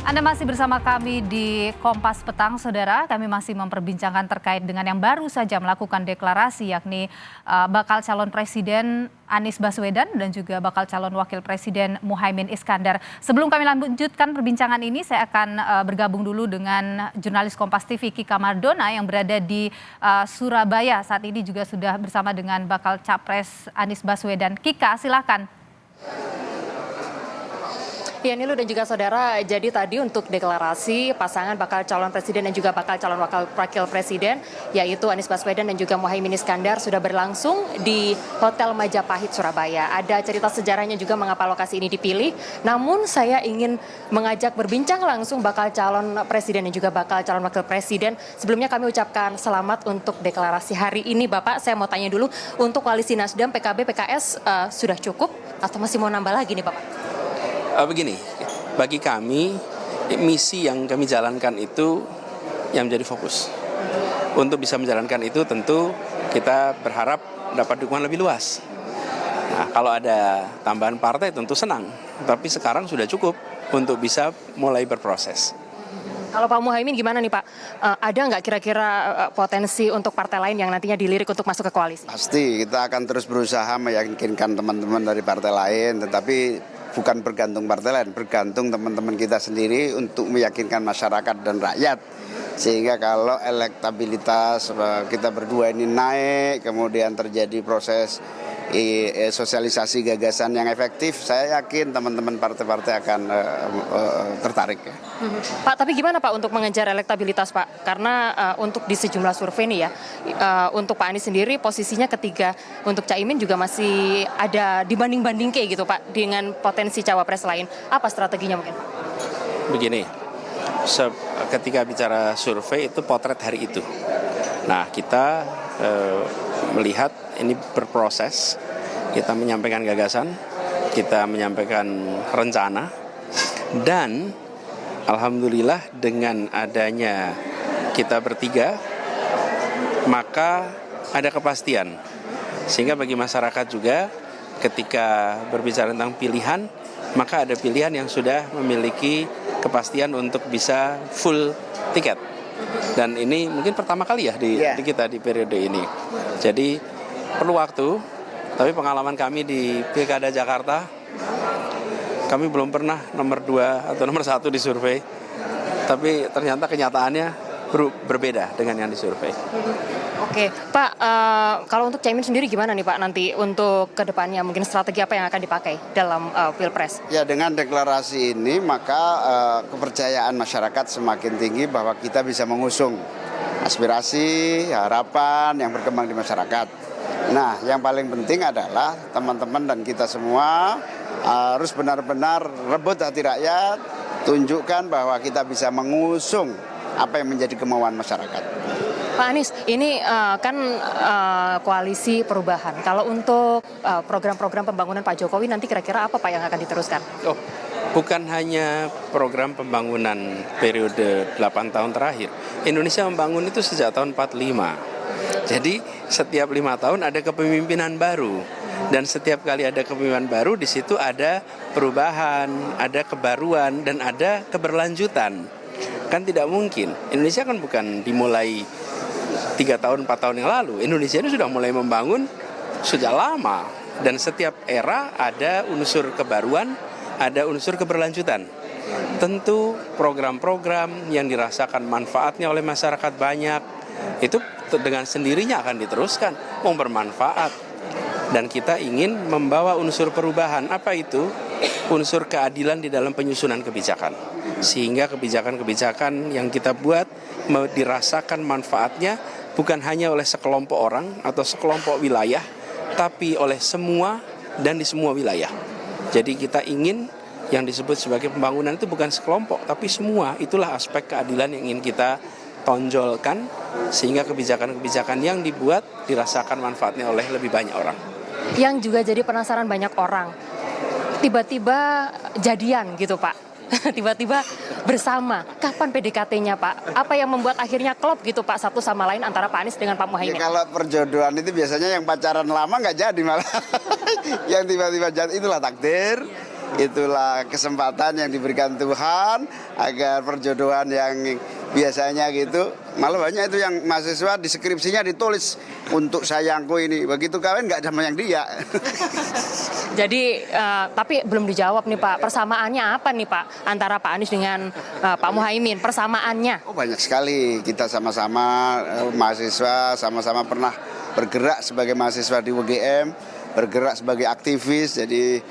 Anda masih bersama kami di Kompas Petang, Saudara. Kami masih memperbincangkan terkait dengan yang baru saja melakukan deklarasi, yakni bakal calon Presiden Anies Baswedan dan juga bakal calon Wakil Presiden Muhaimin Iskandar. Sebelum kami lanjutkan perbincangan ini, saya akan bergabung dulu dengan jurnalis Kompas TV Kika Mardona yang berada di Surabaya. Saat ini juga sudah bersama dengan bakal Capres Anies Baswedan. Kika, silakan. Ya, Nilu dan juga saudara, jadi tadi untuk deklarasi pasangan bakal calon presiden dan juga bakal calon wakil presiden, yaitu Anies Baswedan dan juga Muhaimin Iskandar, sudah berlangsung di Hotel Majapahit, Surabaya. Ada cerita sejarahnya juga mengapa lokasi ini dipilih, namun saya ingin mengajak berbincang langsung bakal calon presiden dan juga bakal calon wakil presiden. Sebelumnya kami ucapkan selamat untuk deklarasi hari ini, Bapak. Saya mau tanya dulu, untuk koalisi Nasdem, PKB, PKS sudah cukup atau masih mau nambah lagi nih, Bapak? Begini, bagi kami misi yang kami jalankan itu yang menjadi fokus. Untuk bisa menjalankan itu tentu kita berharap dapat dukungan lebih luas. Nah, kalau ada tambahan partai tentu senang, tapi sekarang sudah cukup untuk bisa mulai berproses. Kalau Pak Muhaimin gimana nih Pak? Ada nggak kira-kira potensi untuk partai lain yang nantinya dilirik untuk masuk ke koalisi? Pasti kita akan terus berusaha meyakinkan teman-teman dari partai lain, tetapi bukan bergantung partai lain, bergantung teman-teman kita sendiri untuk meyakinkan masyarakat dan rakyat. Sehingga kalau elektabilitas kita berdua ini naik, kemudian terjadi proses sosialisasi gagasan yang efektif, saya yakin teman-teman partai-partai akan tertarik. Ya. Pak, tapi gimana Pak untuk mengejar elektabilitas Pak? Karena untuk di sejumlah survei nih ya, untuk Pak Anies sendiri posisinya ketiga, untuk Caimin juga masih ada dibanding-banding kayak gitu Pak, dengan potensi cawapres lain. Apa strateginya mungkin Pak? Begini, ketika bicara survei itu potret hari itu. Nah, kita melihat ini berproses, kita menyampaikan gagasan, kita menyampaikan rencana, dan alhamdulillah dengan adanya kita bertiga, maka ada kepastian. Sehingga bagi masyarakat juga ketika berbicara tentang pilihan, maka ada pilihan yang sudah memiliki kepastian untuk bisa full tiket. Dan ini mungkin pertama kali ya di kita di periode ini. Jadi perlu waktu, tapi pengalaman kami di Pilkada Jakarta, kami belum pernah nomor 2 atau nomor 1 di survei. Tapi ternyata kenyataannya berbeda dengan yang disurvei. Oke, Pak, kalau untuk Caimin sendiri gimana nih Pak nanti untuk kedepannya, mungkin strategi apa yang akan dipakai dalam Pilpres? Ya, dengan deklarasi ini maka kepercayaan masyarakat semakin tinggi bahwa kita bisa mengusung aspirasi, harapan yang berkembang di masyarakat. Nah, yang paling penting adalah teman-teman dan kita semua harus benar-benar rebut hati rakyat, tunjukkan bahwa kita bisa mengusung apa yang menjadi kemauan masyarakat. Pak Anies, ini kan koalisi perubahan. Kalau untuk program-program pembangunan Pak Jokowi nanti kira-kira apa Pak yang akan diteruskan? Oh, bukan hanya program pembangunan periode 8 tahun terakhir. Indonesia membangun itu sejak tahun 45. Jadi setiap 5 tahun ada kepemimpinan baru. Dan setiap kali ada kepemimpinan baru, di situ ada perubahan, ada kebaruan, dan ada keberlanjutan. Kan tidak mungkin. Indonesia kan bukan dimulai 3 tahun, 4 tahun yang lalu. Indonesia ini sudah mulai membangun sejak lama. Dan setiap era ada unsur kebaruan, ada unsur keberlanjutan. Tentu program-program yang dirasakan manfaatnya oleh masyarakat banyak, itu dengan sendirinya akan diteruskan, bermanfaat. Dan kita ingin membawa unsur perubahan. Apa itu? Unsur keadilan di dalam penyusunan kebijakan. Sehingga kebijakan-kebijakan yang kita buat dirasakan manfaatnya bukan hanya oleh sekelompok orang atau sekelompok wilayah, tapi oleh semua dan di semua wilayah. Jadi kita ingin yang disebut sebagai pembangunan itu bukan sekelompok, tapi semua. Itulah aspek keadilan yang ingin kita tonjolkan, sehingga kebijakan-kebijakan yang dibuat dirasakan manfaatnya oleh lebih banyak orang. Yang juga jadi penasaran banyak orang, tiba-tiba jadian gitu Pak, tiba-tiba bersama. Kapan PDKT-nya Pak? Apa yang membuat akhirnya klop gitu Pak satu sama lain antara Pak Anies dengan Pak Muhaimin? Ya, kalau perjodohan itu biasanya yang pacaran lama nggak jadi malah. Yang tiba-tiba jadi itulah takdir. Itulah kesempatan yang diberikan Tuhan agar perjodohan yang biasanya gitu, malah banyak itu yang mahasiswa di skripsinya ditulis untuk sayangku ini, begitu kawin nggak sama yang dia. Jadi tapi belum dijawab nih Pak, persamaannya apa nih Pak antara Pak Anies dengan Pak Muhaimin, persamaannya? Oh banyak sekali, kita sama-sama mahasiswa, sama-sama pernah bergerak sebagai mahasiswa di UGM, bergerak sebagai aktivis, jadi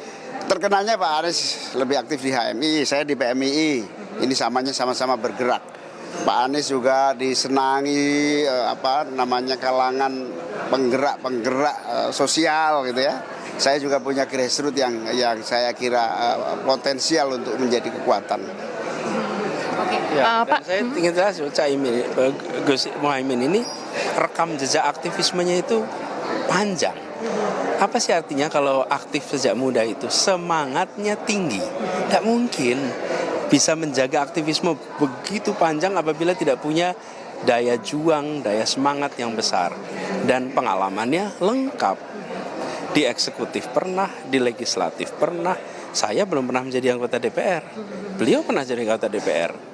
terkenalnya Pak Anies lebih aktif di HMI, saya di PMII, ini sama-sama bergerak. Pak Anies juga disenangi kalangan penggerak sosial gitu ya. Saya juga punya grassroots yang saya kira potensial untuk menjadi kekuatan. Oke, Ya, Pak. dan saya ingin jelas Gus Muhaimin ini rekam jejak aktivismenya itu panjang. Apa sih artinya kalau aktif sejak muda itu? Semangatnya tinggi. Tidak mungkin bisa menjaga aktivisme begitu panjang apabila tidak punya daya juang, daya semangat yang besar. Dan pengalamannya lengkap. Di eksekutif pernah, di legislatif pernah. Saya belum pernah menjadi anggota DPR. Beliau pernah jadi anggota DPR.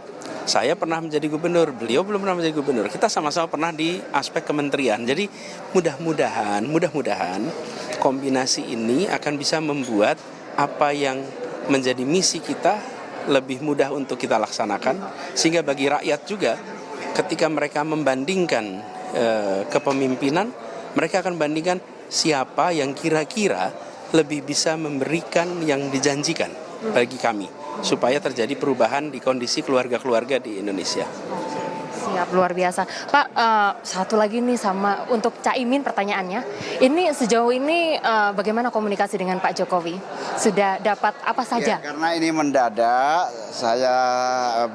Saya pernah menjadi gubernur, beliau belum pernah menjadi gubernur. Kita sama-sama pernah di aspek kementerian. Jadi mudah-mudahan kombinasi ini akan bisa membuat apa yang menjadi misi kita lebih mudah untuk kita laksanakan. Sehingga bagi rakyat juga ketika mereka membandingkan kepemimpinan, mereka akan bandingkan siapa yang kira-kira lebih bisa memberikan yang dijanjikan bagi kami supaya terjadi perubahan di kondisi keluarga-keluarga di Indonesia. Siap, luar biasa. Pak, satu lagi nih sama untuk Caimin pertanyaannya. Ini sejauh ini bagaimana komunikasi dengan Pak Jokowi? Sudah dapat apa saja? Ya, karena ini mendadak, saya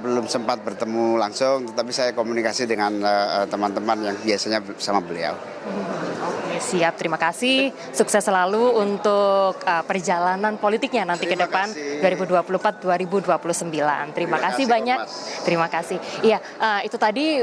belum sempat bertemu langsung, tetapi saya komunikasi dengan teman-teman yang biasanya sama beliau. Oke, siap. Terima kasih. Sukses selalu untuk perjalanan politiknya nanti ke depan 2024-2029. Terima kasih banyak. Terima kasih. Iya, itu tadi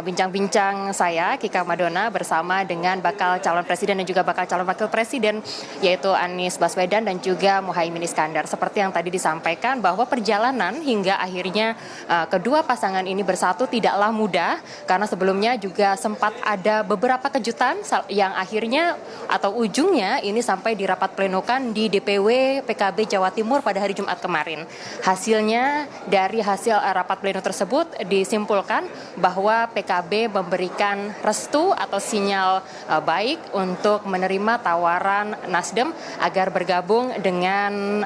bincang-bincang saya Kika Madona bersama dengan bakal calon presiden dan juga bakal calon wakil presiden yaitu Anies Baswedan dan juga Muhaimin Iskandar. Seperti yang tadi disampaikan bahwa perjalanan hingga akhirnya kedua pasangan ini bersatu tidaklah mudah karena sebelumnya juga sempat ada beberapa kejutan yang akhirnya atau ujungnya ini sampai di rapat plenokan di DPW PKB Jawa Timur pada hari Jumat kemarin. Hasilnya dari hasil rapat pleno tersebut disimpulkan bahwa PKB memberikan restu atau sinyal baik untuk menerima tawaran Nasdem agar bergabung dengan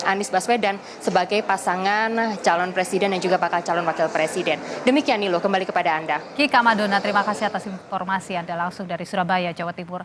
Anies Baswedan sebagai pasangan calon presiden dan juga bakal calon wakil presiden. Demikian Nilo, kembali kepada Anda. Kika Madona, terima kasih atas informasi Anda langsung dari Surabaya, Jawa Timur.